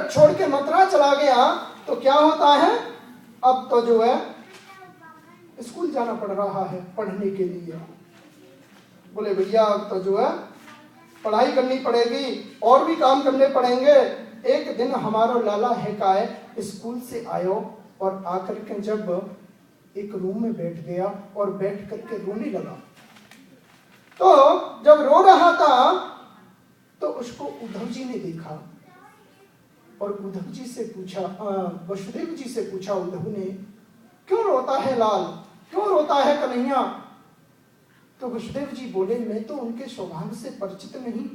ब्रज छोड़ के मथुरा चला गया तो क्या होता है, अब तो जो है स्कूल जाना पड़ रहा है पढ़ने के लिए। बोले भैया अब तो जो है पढ़ाई करनी पड़ेगी और भी काम करने पड़ेंगे। एक दिन हमारा लाला है का है स्कूल से आयो और आकर के जब एक रूम में बैठ गया और बैठ करके रोने लगा। तो जब रो रहा था तो उसको उद्धव जी ने देखा और उद्धव जी से पूछा, वसुदेव जी से पूछा उद्धव ने, क्यों रोता है लाल, क्यों रोता है कन्हैया? तो वसुदेव जी बोले, मैं तो उनके स्वभाव से परिचित नहीं,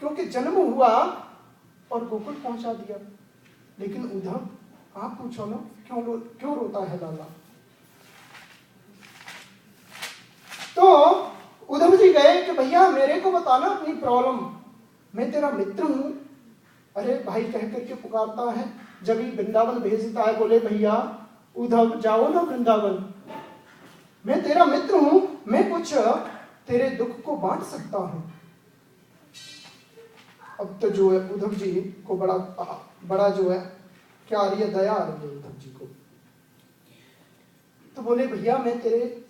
क्योंकि जन्म हुआ और गोकुल पहुंचा दिया। लेकिन उद्धव आप पूछो ना, क्यों रोता है लाला? तो उद्धव जी गए कि भैया मेरे को बताना अपनी प्रॉब्लम, मैं तेरा मित्र हूं। अरे भाई कह करके पुकारता है, जब ही वृंदावन भेजता है। बोले भैया उद्धव जाओ ना वृंदावन, मैं तेरा मित्र हूं, मैं कुछ तेरे दुख को बांट सकता हूं। अब तो जो है उद्धव जी को बड़ा जो है क्या आ रही है, दया आ रही है उद्धव जी को। तो बोले भैया मैं तेरे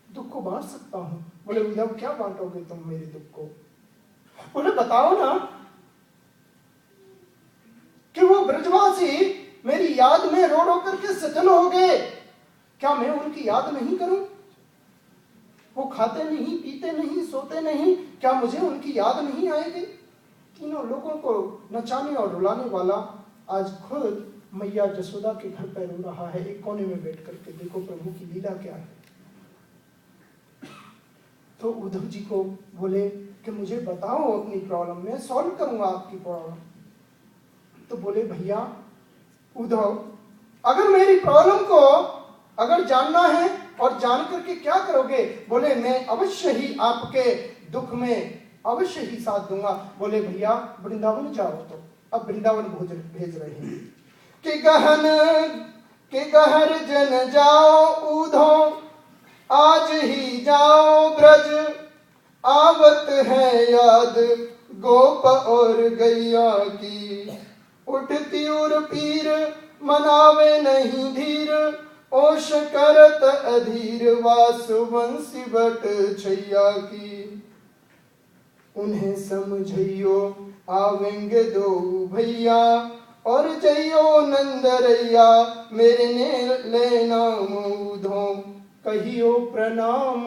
दुख को बांट सकता हूं। बोले उद्धव क्या बांटोगे तुम मेरे दुख को? बोले बताओ ना कि वो ब्रजवासी मेरी याद में रो रो करके सजल हो गए, क्या मैं उनकी याद नहीं करूं? वो खाते नहीं, पीते नहीं, सोते नहीं, क्या मुझे उनकी याद नहीं आएगी? तीनों लोगों को नचाने और रुलाने वाला आज खुद मैया जसोदा के घर पर रो रहा है एक कोने में बैठ करके। देखो प्रभु की लीला क्या है। तो उद्धव जी को बोले कि मुझे बताओ अपनी प्रॉब्लम, मैं सॉल्व करूंगा आपकी प्रॉब्लम। तो बोले भैया उद्धव अगर मेरी प्रॉब्लम को अगर जानना है और जान करके क्या करोगे? बोले मैं अवश्य ही आपके दुख में अवश्य ही साथ दूंगा। बोले भैया वृंदावन जाओ। तो अब वृंदावन भेज रहे हैं कि गहर जन जाओ उद्धव, आज ही जाओ ब्रज, आवत है याद गोप और गैया की, उठती उर पीर मनावे नहीं धीर, ओश करत अधीर वासुवंशी बट छैया की, उन्हें समझियो आवेंगे दो भैया, और जइयो नंदरैया मेरे ने लेना उद्धव, कहियो प्रणाम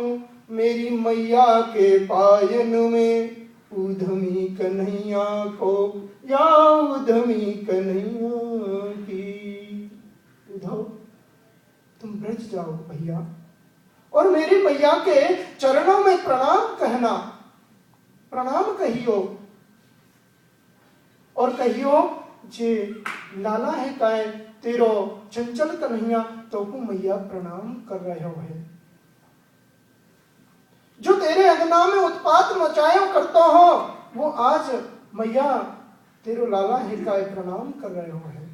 मेरी मैया के पायन में, उधमी कन्हैया को या उधमी कन्हैया की। उद्धव तुम ब्रज जाओ भैया और मेरी मैया के चरणों में प्रणाम कहना, प्रणाम कहियो और कहियो जे लाला है काय तेरो चंचल कन्हैया तो मैया प्रणाम कर रहे हो है, जो तेरे अंगना में उत्पात मचायो करता हो वो आज मैया तेरो लाला है काय प्रणाम कर रहे हो है।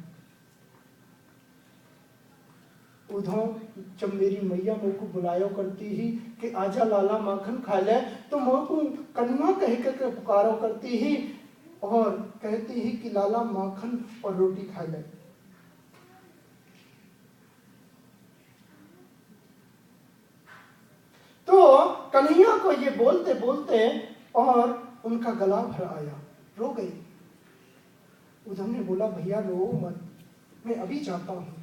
उद्धव जब मेरी मैया मुझ को बुलायो करती ही कि आजा लाला माखन खा ले, तो मुझ को कन्हैया कह के पुकारो करती ही और कहती ही कि लाला माखन और रोटी खा ले। तो कन्हैया को ये बोलते बोलते और उनका गला भर आया, रो गई। उद्धव ने बोला भैया रो मत, मैं अभी जाता हूं।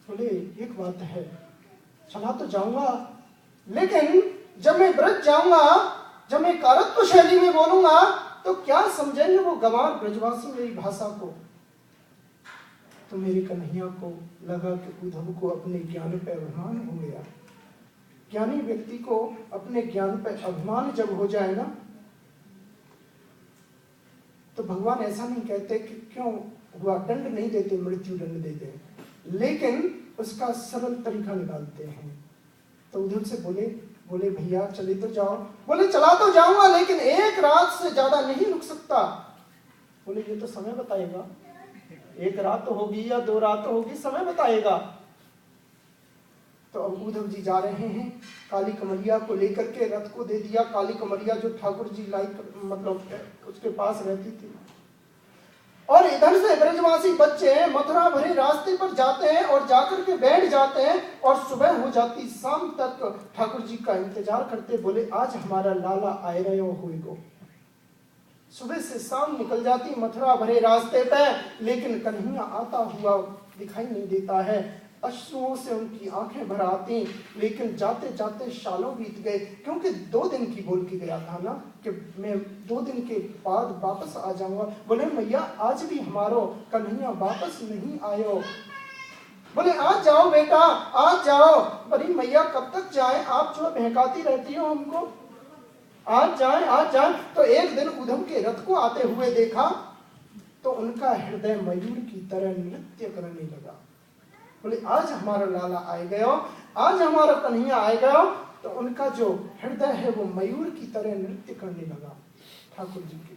बोले एक बात है, चला तो जाऊंगा लेकिन जब मैं ब्रज जाऊंगा, जब मैं कारत्व शैली में बोलूंगा तो क्या समझेंगे वो गंवार ब्रजवासी मेरी भाषा को? तो मेरे कन्हैया को लगा कि उद्धव को अपने ज्ञान पर अभिमान हो गया। ज्ञानी व्यक्ति को अपने ज्ञान पर अभिमान जब हो जाए ना, तो भगवान ऐसा नहीं कहते कि क्यों हुआ, दंड नहीं देते, मृत्यु दंड देते, लेकिन उसका सरल तरीका निकालते हैं। तो उधर से बोले भैया चले तो जाओ। बोले चला तो जाऊंगा लेकिन एक रात से ज्यादा नहीं रुक सकता। बोले ये तो समय बताएगा, एक रात होगी या 2 रात होगी, समय बताएगा। तो अब उद्धव जी जा रहे हैं, काली कमरिया को लेकर के रथ को दे दिया। काली कमरिया जो ठाकुर जी मतलब उसके पास रहती थी। और इधर से ब्रजवासी बच्चे मथुरा भरे रास्ते पर जाते हैं और जाकर के बैठ जाते हैं और सुबह हो जाती, शाम तक ठाकुर जी का इंतजार करते, बोले आज हमारा लाला आए रहे होएगो। सुबह से शाम निकल जाती मथुरा भरे रास्ते पे, लेकिन कन्हैया आता हुआ दिखाई नहीं देता है। अश्रुओं से उनकी आंखें भर आती, लेकिन जाते जाते सालों बीत गए, क्योंकि 2 दिन की बोल के गया था ना कि मैं 2 दिन के बाद वापस आ जाऊंगा। बोले मैया आज भी हमारो कन्हैया वापस नहीं आयो। बोले आज जाओ बेटा आज जाओ। बड़ी मैया कब तक जाए, आप जो बहकाती रहती हो हमको, आज जाए आज जाए। तो एक दिन उद्धव के रथ को आते हुए देखा तो उनका हृदय मयूर की तरह नृत्य करने लगा। बोले आज हमारा लाला आए गयो, आज हमारा कन्हैया आए गयो। तो उनका जो हृदय है वो मयूर की तरह नृत्य करने लगा ठाकुर जी के।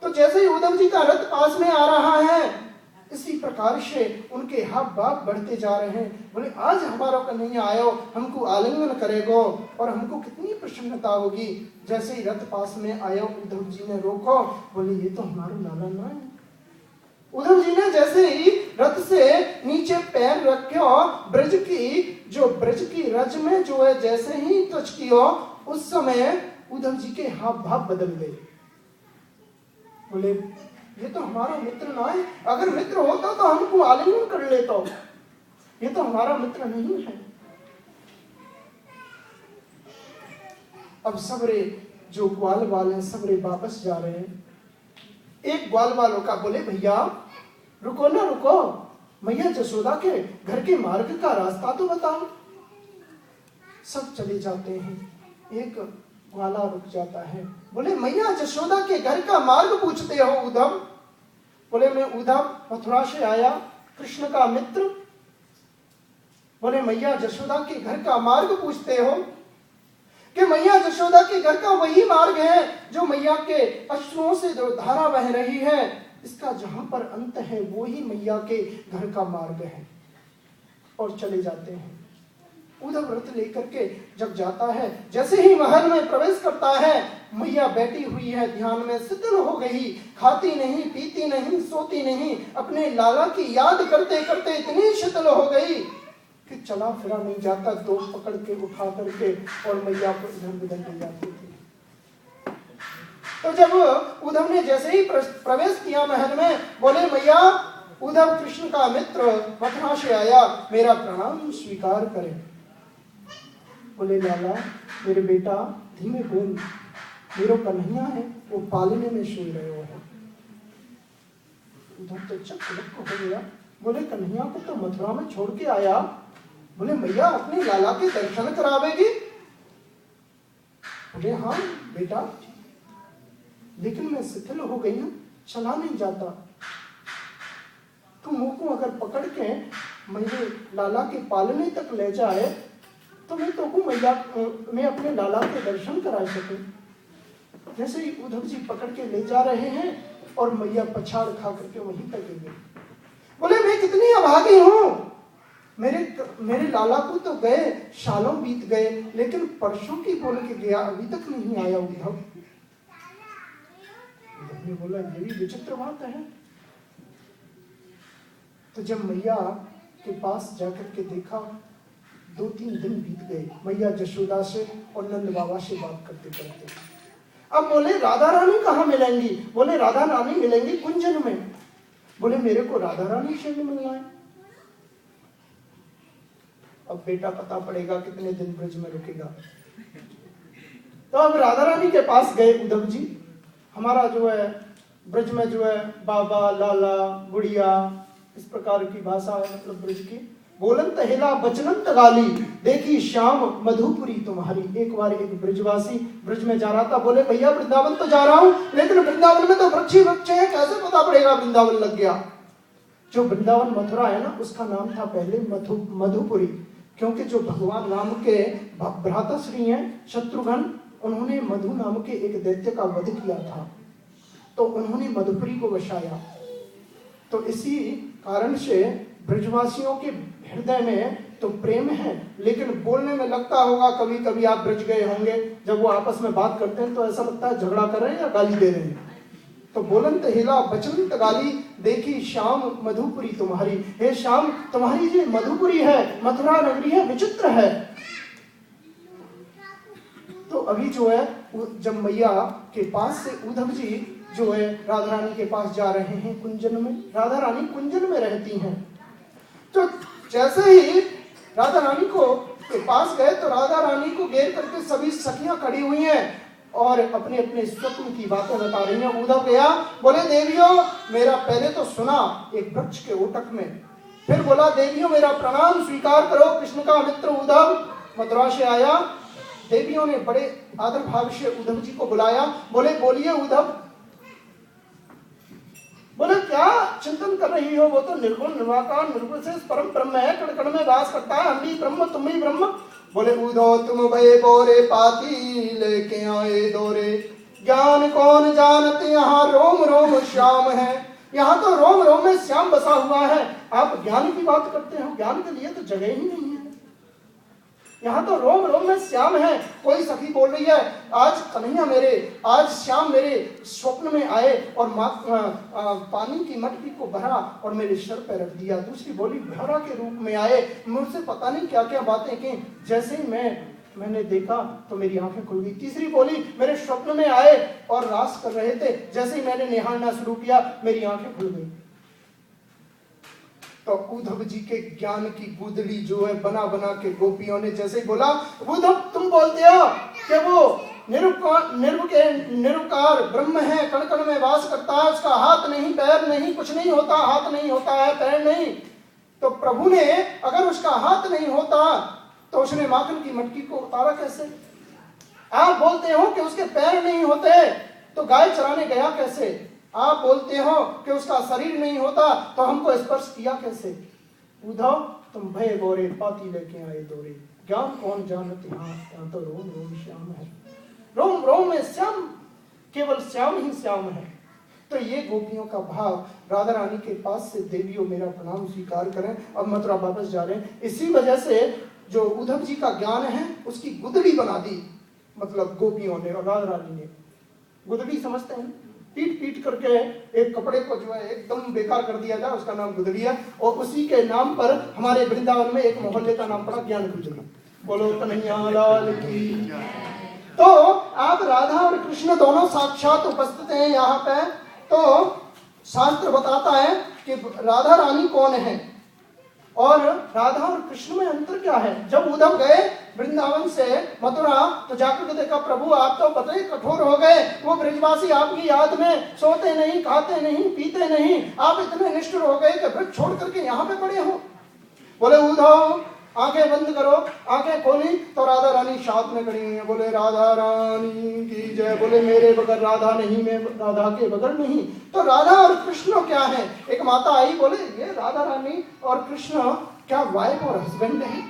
तो जैसे ही उद्धव जी का रथ पास में आ रहा है, इसी प्रकार से उनके हाथ बाग बढ़ते जा रहे हैं। बोले आज हमारा कन्हैया आयो, हमको आलिंगन करेगो और हमको कितनी प्रसन्नता होगी। जैसे ही रथ पास में आयो, उद्धव जी ने रोको, बोले ये तो हमारा लाला ना है। उद्धव जी ने जैसे ही रथ से नीचे पैर रखो, ब्रज की रज में जो है जैसे ही टच किया, उस समय उद्धव जी के हाव भाव बदल गए। बोले ये तो हमारा मित्र ना है, अगर मित्र होता तो हमको आलिंगन कर लेता, ये तो हमारा मित्र नहीं है। अब सबरे जो ग्वाल वाले हैं सबरे वापस जा रहे हैं। एक ग्वाल वालों का बोले भैया रुको ना रुको, मैया जसोदा के घर के मार्ग का रास्ता तो बताओ। सब चले जाते हैं, एक ग्वाला रुक जाता है। बोले मैया जसोदा के घर का मार्ग पूछते हो उद्धव? बोले मैं उद्धव मथुरा से आया, कृष्ण का मित्र। बोले मैया जसोदा के घर का मार्ग पूछते हो कि मैया जशोदा के घर का वही मार्ग है जो मैया के अश्रुओं से जो धारा बह रही है, इसका जहां पर अंत है वो ही मैया के घर का मार्ग है। और चले जाते हैं। उद्धव रथ लेकर के जब जाता है, जैसे ही महल में प्रवेश करता है, मैया बैठी हुई है ध्यान में, शिथिल हो गई, खाती नहीं पीती नहीं सोती नहीं, अपने लाला की याद करते करते इतनी शिथिल हो गई कि चला फिरा नहीं जाता, दो पकड़ के उठा करके और मैया को इधर उधर ले जाती थी। तो जब उद्धव ने जैसे ही प्रवेश किया महल में, बोले मैया उद्धव कृष्ण का मित्र मथुरा से आया, मेरा प्रणाम स्वीकार करें। बोले लाला मेरे बेटा धीमे बोल, मेरा कन्हैया है वो पालने में सो रहे हो। उद्धव तो चक्कर हो गया। बोले कन्हैया को तो मथुरा में छोड़ के आया। बोले मैया अपने लाला के दर्शन करावेगी? बोले हाँ बेटा, लेकिन मैं शिथिल हो गई हूं, चला नहीं जाता। तू मुंह को अगर पकड़ के मेरे लाला के पालने तक ले जाए तो मैं तो मैया मैं अपने लाला के दर्शन करा सकूं। जैसे ही उद्धव जी पकड़ के ले जा रहे हैं और मैया पछाड़ खा करके वहीं तक गई। बोले मैं कितनी अभागी हूं, मेरे लाला को तो गए सालों बीत गए, लेकिन परसों की बोल के गया अभी तक नहीं आया उद्धव। ने बोला ये भी विचित्र बात है। तो जब मैया के पास जाकर के देखा, 2-3 दिन बीत गए मैया जशोदा से और नंद बाबा से बात करते करते। अब बोले राधा रानी कहाँ मिलेंगी? बोले राधा रानी मिलेंगी कुंजन में। बोले मेरे को राधा रानी से भी मिलना है। अब बेटा पता पड़ेगा कितने दिन ब्रज में रुकेगा। तो अब राधा रानी के पास गए उद्धव जी। हमारा जो है ब्रज में जो है बाबा लाला गुड़िया इस प्रकार की भाषा है, मतलब ब्रज की। बोलंत हेला बचनंत गाली, देखी श्याम मधुपुरी तुम्हारी। एक बार एक ब्रजवासी ब्रज में जा रहा था। बोले भैया वृंदावन तो जा रहा हूं, लेकिन वृंदावन में तो वृक्ष ही वृक्ष है, कैसे पता पड़ेगा वृंदावन लग गया। जो वृंदावन मथुरा है ना, उसका नाम था पहले मधुपुरी, क्योंकि जो भगवान राम के भ्राताश्री हैं शत्रुघ्न, उन्होंने मधु नाम के एक दैत्य का वध किया था, तो उन्होंने मधुपुरी को बसाया। तो इसी कारण से ब्रजवासियों के हृदय में तो प्रेम है, लेकिन बोलने में लगता होगा, कभी कभी आप ब्रज गए होंगे, जब वो आपस में बात करते हैं तो ऐसा लगता है झगड़ा कर रहे हैं या गाली दे रहे हैं। तो बोलंत हिला बचनंत गाली, देखी श्याम मधुपुरी तुम्हारी। हे श्याम, तुम्हारी जो मधुपुरी है, मथुरा नगरी है, विचित्र है। तो अभी जो है, जब मैया के पास से उद्धव जी जो है राधा रानी के पास जा रहे हैं कुंजन में, राधा रानी कुंजन में रहती हैं। तो जैसे ही राधा रानी को के पास गए तो राधा रानी को घेर करके सभी सखियां खड़ी हुई हैं और अपने अपने स्वप्न की बातें बता रही हैं। उद्धव गया, बोले देवियों मेरा पहले तो सुना एक वृक्ष के ओटक में, फिर बोला देवियों मेरा प्रणाम स्वीकार करो, कृष्ण का मित्र उद्धव मथुरा से आया। देवियों ने बड़े आदर भाव से उद्धव जी को बुलाया, बोले बोलिए उद्धव। बोले क्या चिंतन कर रही हो? वो तो निर्गुण निर्वाकार निर्विशेष परम ब्रह्म है, कण कण में वास करता है, हम भी ब्रह्म तुम भी ब्रह्म। बोले उद्धव तुम भय बोरे पाती लेके आए दौरे, ज्ञान कौन जानत यहाँ रोम रोम श्याम है। यहाँ तो रोम रोम में श्याम बसा हुआ है, आप ज्ञान की बात करते हो, ज्ञान के लिए तो जगह ही नहीं है। यहाँ तो रोम रोम में श्याम है। कोई सखी बोल रही है आज कन्हैया मेरे, आज श्याम मेरे स्वप्न में आए और पानी की मटकी को भरा और मेरे सर पे रख दिया। दूसरी बोली भरा के रूप में आए, मुझसे पता नहीं क्या क्या बातें की, जैसे ही मैंने देखा तो मेरी आंखें खुल गई। तीसरी बोली मेरे स्वप्न में आए और रास कर रहे थे, जैसे ही मैंने निहारना शुरू किया मेरी आंखें खुल गई। तो उद्धव जी के ज्ञान की गुदड़ी जो है बना बना के गोपियों ने जैसे ही बोला, उद्धव तुम बोलते हो कि वो निरुकार ब्रह्म है, कण कण में वास करता है, उसका हाथ नहीं पैर नहीं कुछ नहीं होता, हाथ नहीं होता है पैर नहीं। तो प्रभु ने अगर उसका हाथ नहीं होता तो उसने माखन की मटकी को उतारा कैसे? आप बोलते हो कि उसके पैर नहीं होते तो गाय चराने गया कैसे? आप बोलते हो कि उसका शरीर नहीं होता तो हमको स्पर्श किया कैसे? उद्धव तुम भय गोरे पाती लेके आए दौरे, ज्ञान कौन जानत यहाँ तो रोम रोम श्याम है। रोम रोम में श्याम, केवल श्याम ही श्याम है। तो ये गोपियों का भाव। राधा रानी के पास से देवियों मेरा प्रणाम स्वीकार करें, अब मथुरा वापस जा रहे हैं। इसी वजह से जो उद्धव जी का ज्ञान है उसकी गुदड़ी बना दी, मतलब गोपियों ने और राधा रानी ने। गुदड़ी समझते हैं, पीट पीट करके एक कपड़े को जो है एकदम बेकार कर दिया जाए, उसका नाम गुदड़ी है। और उसी के नाम पर हमारे वृंदावन में एक मोहल्ले का नाम पड़ा ज्ञान गुदड़ी। बोलो कन्हैया लाल की। तो आप राधा और कृष्ण दोनों साक्षात उपस्थित हैं यहाँ पे। तो शास्त्र बताता है कि राधा रानी कौन है और राधा और कृष्ण में अंतर क्या है। जब उद्धव गए वृंदावन से मथुरा तो जाकर के देखा प्रभु आप तो पता ही कठोर हो गए, वो ब्रजवासी आपकी याद में सोते नहीं, खाते नहीं, पीते नहीं, आप इतने निष्ठुर हो गए कि ब्रज छोड़ करके यहाँ पे पड़े हो। बोले उद्धव आंखें बंद करो। आंखें खोली तो राधा रानी साथ में खड़ी हुई है। बोले राधा रानी की जय। बोले मेरे बगैर राधा नहीं, मैं राधा के बगैर नहीं। तो राधा और कृष्ण क्या है? एक माता आई, बोले ये राधा रानी और कृष्ण क्या वाइफ और हस्बैंड है?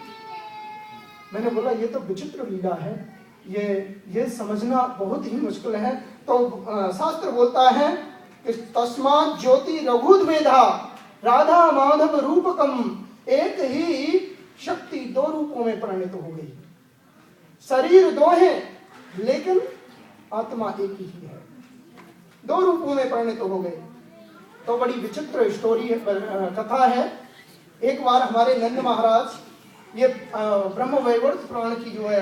मैंने बोला ये तो विचित्र लीला है, ये समझना बहुत ही मुश्किल है। तो शास्त्र बोलता है कि तस्मात् ज्योति रघुद्वेधा राधा माधव रूपकम, एक ही शक्ति दो रूपों में परिणत हो गई। शरीर दो है लेकिन आत्मा एक ही है, दो रूपों में परिणत हो गए। तो बड़ी विचित्र स्टोरी है, कथा है। एक बार हमारे नंद महाराज ये ब्रह्म वैवर्त पुराण की जो है